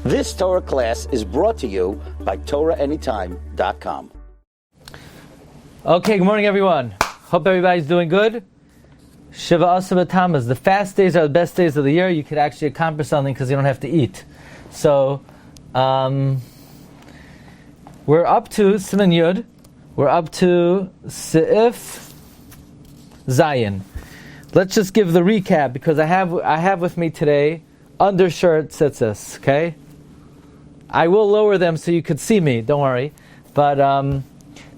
This Torah class is brought to you by TorahAnytime.com. Okay, good morning everyone. Hope everybody's doing good. Shiva Asaba Tammuz. The fast days are the best days of the year. You could actually accomplish something because you don't have to eat. So, we're up to Siman Yud. We're up to Seif Zayin. Let's just give the recap because I have with me today undershirt tzitzis. Okay, I will lower them so you could see me. Don't worry. But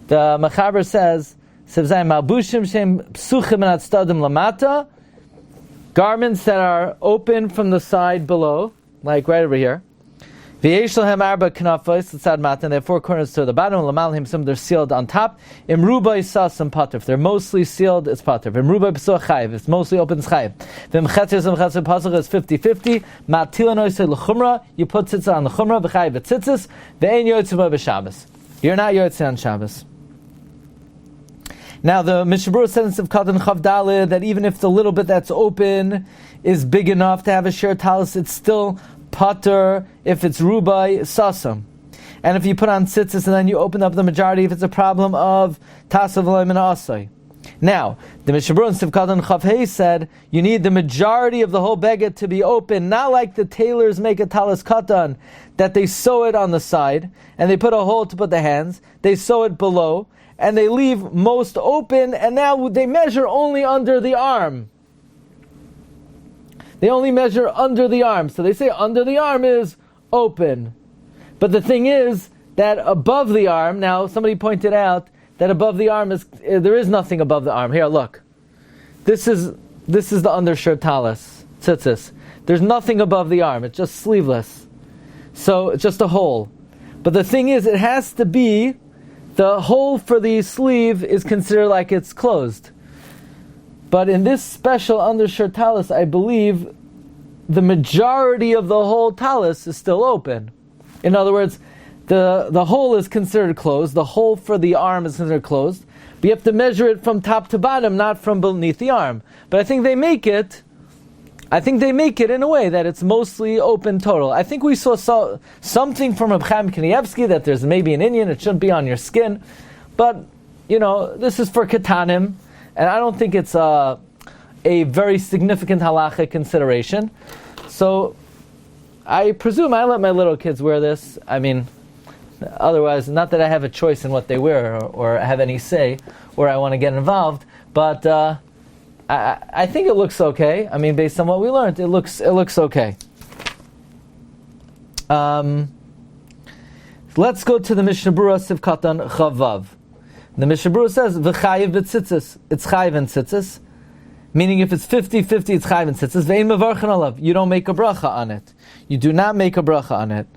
the Mechaber says Malbushim Shem Psuchim and Atstadim Lamata, garments that are open from the side below, like right over here. V'yesh lahem arba knafos l'tzad mata, and they have four corners to the bottom. L'malhim some they're sealed on top. Imruba sasam pater. If they're mostly sealed, it's pater. Imruba b'soch chayiv. If it's mostly open, it's chayiv. V'mchetzer pasuk is 50-50. Ma'til anoisei l'chumra. You put tzitzis on the chumra. V'chayiv v'tzitzis. V'ein yotzei b'Shabbos. You're not yotzei on Shabbos. Now the Mishna Berura says of Katan Chav Daled that even if the little bit that's open is big enough to have a shir talis, it's still pater if it's rubai sasam. And if you put on tzitzis and then you open up the majority, if it's a problem of tasav loim and asay. Now, the Mishna Berura in Sivkatan Chav Hei said you need the majority of the whole beged to be open, not like the tailors make a talis katan, that they sew it on the side and they put a hole to put the hands, they sew it below, and they leave most open, and now they measure only under the arm. They only measure under the arm. So they say under the arm is open. But the thing is that above the arm, now somebody pointed out that above the arm there is nothing above the arm. Here, look. This is the undershirt talis, tzitzis. There's nothing above the arm. It's just sleeveless. So it's just a hole. But the thing is, it has to be, the hole for the sleeve is considered like it's closed. But in this special undershirt talis, I believe the majority of the whole talis is still open. In other words, the hole is considered closed. The hole for the arm is considered closed. But you have to measure it from top to bottom, not from beneath the arm. But I think they make it in a way that it's mostly open total. I think we saw something from Reb Chaim Kanievsky that there's maybe an Indian, it shouldn't be on your skin. But, this is for Katanim, and I don't think it's a very significant halachic consideration. So, I presume I let my little kids wear this. I mean, otherwise, not that I have a choice in what they wear or have any say, or I want to get involved, but I think it looks okay. I mean, based on what we learned, it looks okay. Let's go to the Mishna Berura Sivkatan Chavav. The Mishna Berura says v'chayiv b'tzitzis. It's chayiv and tzitzis, meaning if it's 50-50, it's chayiv and tzitzis. Ve'in mevarchen alav. You don't make a bracha on it. You do not make a bracha on it.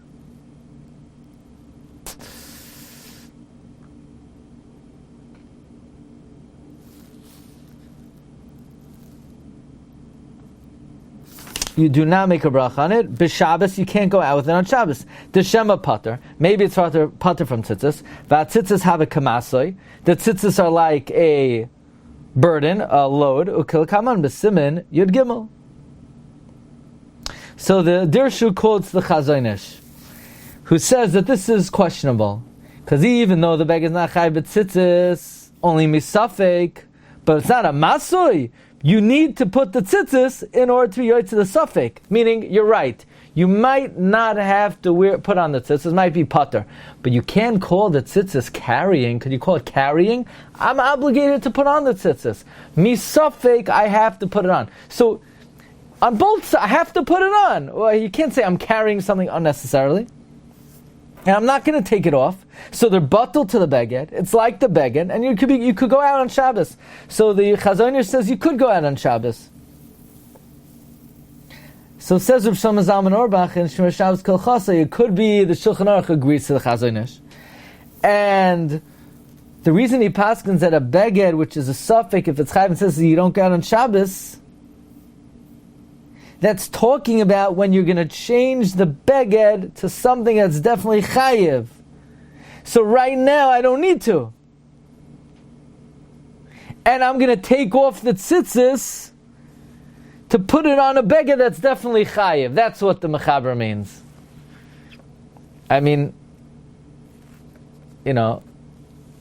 You do not make a bracha on it. B'Shabbos, you can't go out with it on Shabbos. The Shema pater. Maybe it's pater from tzitzis. V'atzitzis have a kamasoi. The tzitzis are like a burden, a load. Ukil kaman b'simin yud gimel. So the Dirshu quotes the Chazonish, who says that this is questionable. Because even though the bag is not chai b'tzitzis, only misafek, but it's not a masoi. You need to put the tzitzis in order to be yoytze the suffik. Meaning, you're right. You might not have to put on the tzitzis. It might be pater. But you can call the tzitzis carrying. Could you call it carrying? I'm obligated to put on the tzitzis. Me suffik, I have to put it on. So, on both sides, I have to put it on. Well, you can't say I'm carrying something unnecessarily. And I'm not going to take it off. So they're bottled to the beged. It's like the beged, and you could go out on Shabbos. So the Chazonish says you could go out on Shabbos. So it says Rav Shlomo Zalman Auerbach in Shmir Shabbos Kol Chasa, it could be the Shulchan Aruch agrees to the Chazonish. And the reason he paskins that a beged, which is a suffix, if it's chayv, says you don't go out on Shabbos, that's talking about when you're going to change the beged to something that's definitely chayiv. So right now I don't need to. And I'm going to take off the tzitzis to put it on a beged that's definitely chayiv. That's what the mechaber means. I mean,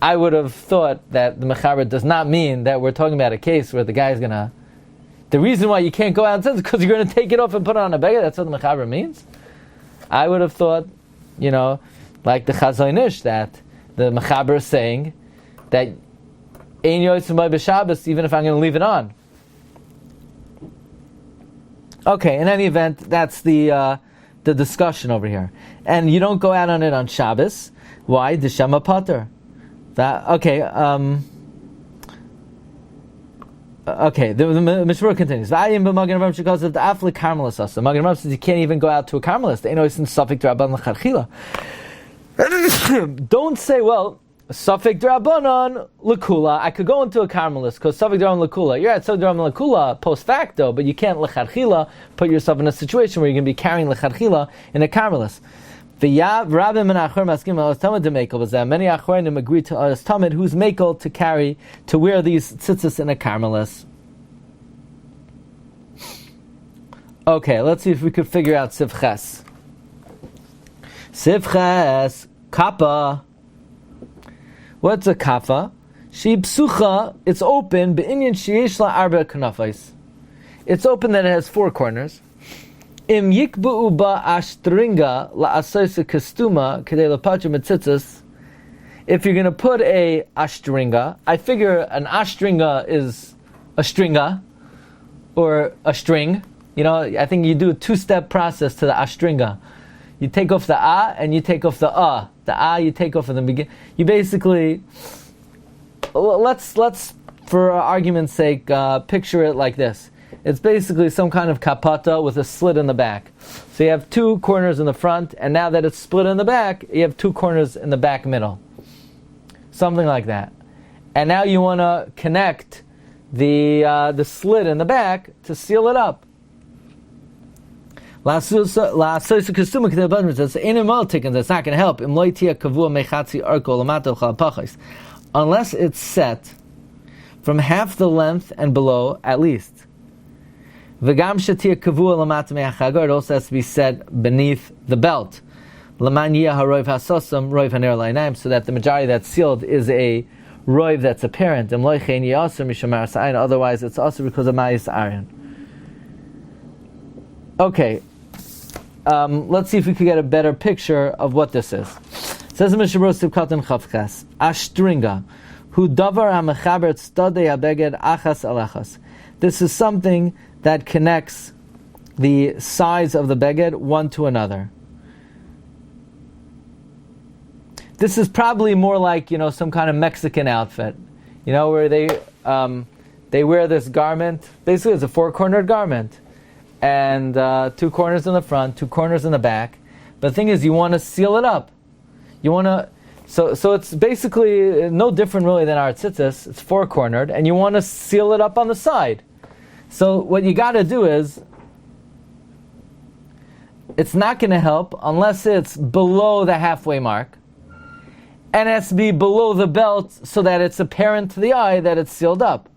I would have thought that the mechaber does not mean that we're talking about a case where the guy's gonna. The reason why you can't go out is because you're going to take it off and put it on a beggar. That's what the mechaber means. I would have thought, like the Chazon Ish, that the mechaber is saying that ein yotzim by b'Shabbos, even if I'm going to leave it on. Okay, in any event, that's the discussion over here. And you don't go out on it on Shabbos. Why? D'shema pater. Okay, the Mishna Berura continues. V'ayim b'Magen Avraham shekos of the aflik karmelis asa. Magen Avraham says you can't even go out to a karmelis. They know it's in Safek D'Rabbanan l'chadchila. Don't say, well, Safek D'Rabbanan l'kula. I could go into a karmelis because Safek D'Rabbanan l'kula. You're at Safek D'Rabbanan l'kula post facto, but you can't l'chadchila put yourself in a situation where you're going to be carrying l'chadchila in a karmelis. Rabbi and Achor maskim al tamid to mekel, but many Achronim agree to al tamid who's mekel to wear these tzitzis in a karmelis. Okay, let's see if we could figure out Sivches. Sivches kappa. What's a kappa? She psucha. It's open. Be'inyan sheyesh la arba kanafais. It's open that it has four corners. Im yikbu ba ashtringa la asoisa kastuma kedei lapachim etzitzis. If you're going to put a ashtringa, I figure an ashtringa is a stringa or a string. I think you do a two-step process to the ashtringa. You take off the a and you take off the a. The a you take off in the beginning. You basically, let's for argument's sake picture it like this. It's basically some kind of kapata with a slit in the back. So you have two corners in the front, and now that it's split in the back, you have two corners in the back middle. Something like that. And now you want to connect the slit in the back to seal it up. That's not going to help. Unless it's set from half the length and below, at least. It also has to be set beneath the belt. So that the majority that's sealed is a roiv that's apparent. Otherwise, it's also because of ma'is arin. Okay, let's see if we can get a better picture of what this is. It says in Mishna Berura Katan Chavches, Ashtringa, hu davar ha'mechaber tzadei ha'beged achas al achas. This is something that connects the sides of the beged one to another. This is probably more like some kind of Mexican outfit, where they wear this garment. Basically, it's a four-cornered garment, and two corners in the front, two corners in the back. But the thing is, you want to seal it up. You want to. So it's basically no different really than our tzitzis. It's four-cornered, and you want to seal it up on the side. So what you got to do is, it's not going to help unless it's below the halfway mark, and it has to be below the belt so that it's apparent to the eye that it's sealed up.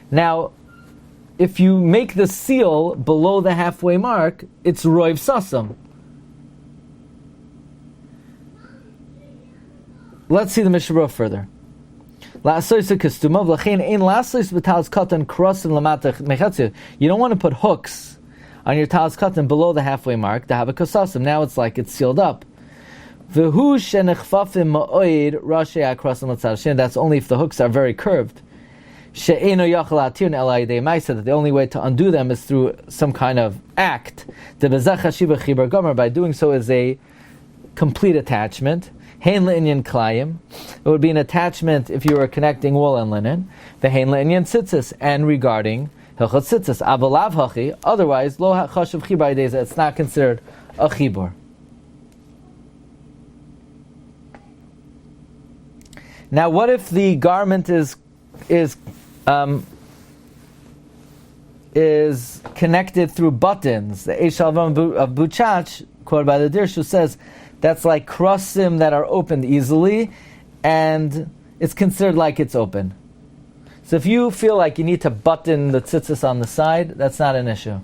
Now, if you make the seal below the halfway mark, it's roiv sasam. Let's see the Mishna Berura further. You don't want to put hooks on your talis katan below the halfway mark to have a kasasim. Now it's like it's sealed up. That's only if the hooks are very curved. That the only way to undo them is through some kind of act. By doing so is a complete attachment. It would be an attachment if you were connecting wool and linen. The hein le'inyan tzitzis, and regarding hilchot tzitzis, avolav hachi. Otherwise, lo chashav chibur deza. It's not considered a chibur. Now, what if the garment is connected through buttons? The Eish Alvam of Buchach, quoted by the Dirshu, says that's like krossim that are opened easily, and it's considered like it's open. So if you feel like you need to button the tzitzis on the side, that's not an issue.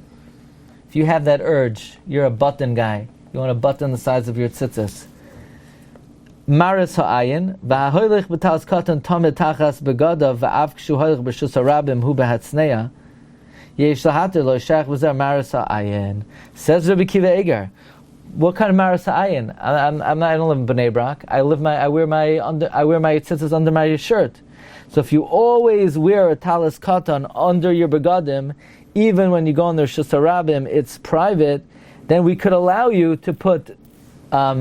if you have that urge, you're a button guy, you want to button the sides of your tzitzis. Maris ha'ayin, v'hahoylech b'talas katan tamid tachas begadav v'av kshu hoylech b'shus harabim hu b'hatznea, yesh lahatir lo shach v'zer maris ha'ayin. Says Rabbi Kiva Eger, what kind of maris ha'ayin? I don't live in Bnei Brak. I wear my tzitzis under my shirt. So if you always wear a talis katan under your begadim, even when you go on the Shus Harabim, it's private, then we could allow you to put the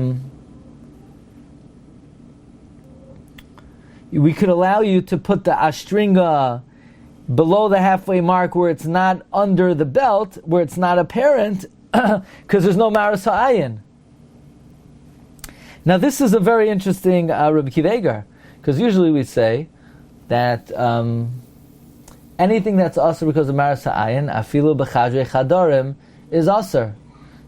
ashtringa below the halfway mark where it's not under the belt, where it's not apparent, because there's no maris ha'ayin. Now this is a very interesting Rabbi Kiva Eger, because usually we say that anything that's asur because of maris ha'ayin, afilu b'chadrei chadarim, is asur.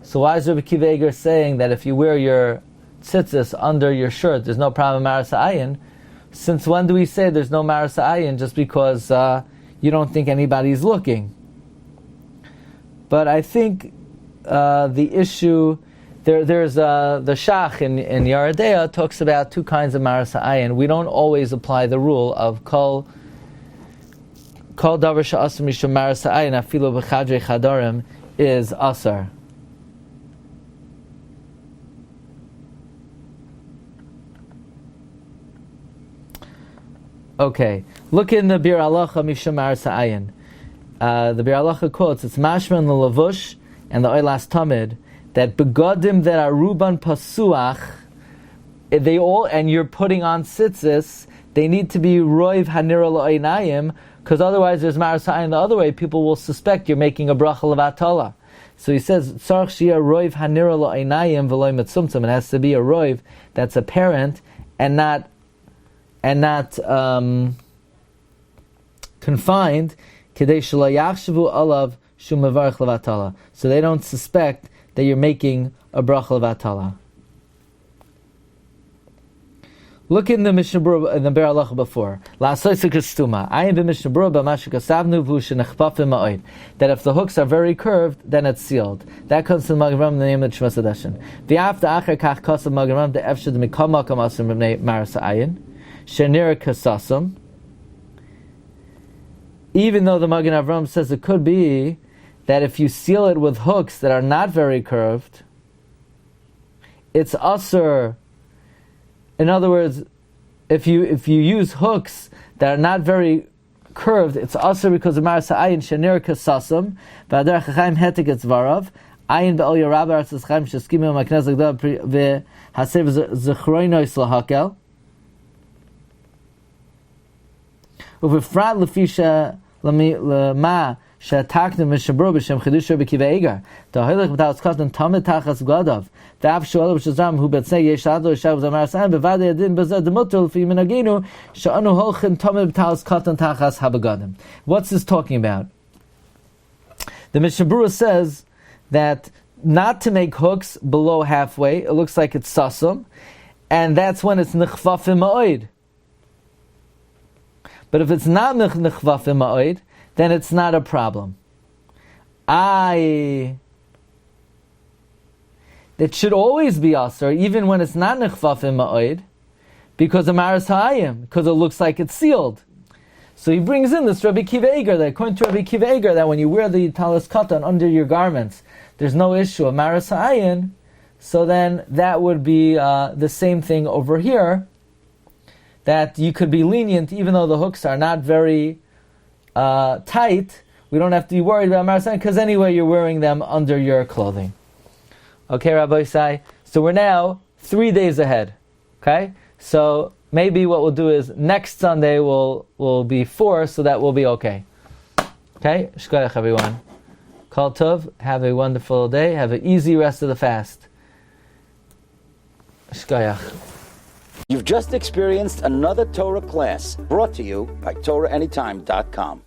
So why is Rabbi Kiva Eger saying that if you wear your tzitzis under your shirt, there's no problem with maris ha'ayin? Since when do we say there's no maris ha'ayin just because you don't think anybody's looking? But I think the issue, there's the Shach in Yeridea talks about two kinds of maris ha'ayin. We don't always apply the rule of kol davar she'asur mishum maris ha'ayin afilu b'chadrei chadarim is asar. Okay, look in the Bir Halacha Mishum Maris Ha'ayin. The Bir Halacha quotes, it's mashma in the Lavush and the Oilas Tamid, that begadim that are ruban pasuach, they all, and you're putting on tzitzis, they need to be roiv hanira lo'einayim, because otherwise there's Maris Ha'ayin the other way, people will suspect you're making a bracha levatala. So he says, tzarch shia roiv hanira lo'einayim v'loi metzumtzum, it has to be a roiv that's apparent and not confined, kedei shelo yachshavu alav shum mevarich levatala, so they don't suspect that you're making a bracha levatala. Look in the Mishna Berura, in the Ber Halacha before. La'asoyse k'stuma. Ayin b'Mishna Berura b'mashu kasavnu v'hu shenechpafim ma'od. That if the hooks are very curved, then it's sealed. That comes to the Magen Avraham in the name of the Shmas Hadashin. V'afta acher kach kosav Magen Avraham de'efshad mikol makom asur b'nei maris ha'ayin. Shenir kasasum. Even though the Magen Avraham says it could be that if you seal it with hooks that are not very curved, it's asur. In other words, if you use hooks that are not very curved, it's asur because of maris ha'ayin shenir kasasum. V'adar chachaim hetek etzvarav. Ayin be'ol yorab arzas chaim sheskimim maknez l'gdav v'hasev zechroinois lahakel. Uvefrat lefisha lema she'ataknu Mishna Berura b'shem chidush Rabbi Kiva Eger. Ta'hoylech b'talas katan tamid tachas gadav. Da'af shu'alav b'shazram hu b'tznei yesh ado yishav z'amar sa'im b'vadei adin b'zeh demutter l'fi minagenu she'anu holchen tamid b'talas katan tachas habagadim. What's this talking about? The Mishna Berura says that not to make hooks below halfway, it looks like it's sasum, and that's when it's nechvafim ma'od. But if it's not nechvafim ma'od, then it's not a problem. That should always be asur, even when it's not nechvafim ma'od, because of maris ha'ayim, because it looks like it's sealed. So he brings in this Rabbi Kiva Eger, that according to Rabbi Kiva Eger, that when you wear the talis katan under your garments, there's no issue of maris ha'ayin, so then that would be the same thing over here, that you could be lenient even though the hooks are not very tight. We don't have to be worried about maris ha'ayin, because anyway you're wearing them under your clothing. Okay, Rabbi Isai, so we're now 3 days ahead. Okay? So maybe what we'll do is next Sunday will be 4, so that will be okay. Okay? Shkoyach everyone. Kol Tov, have a wonderful day, have an easy rest of the fast. Shkoyach. You've just experienced another Torah class brought to you by TorahAnytime.com.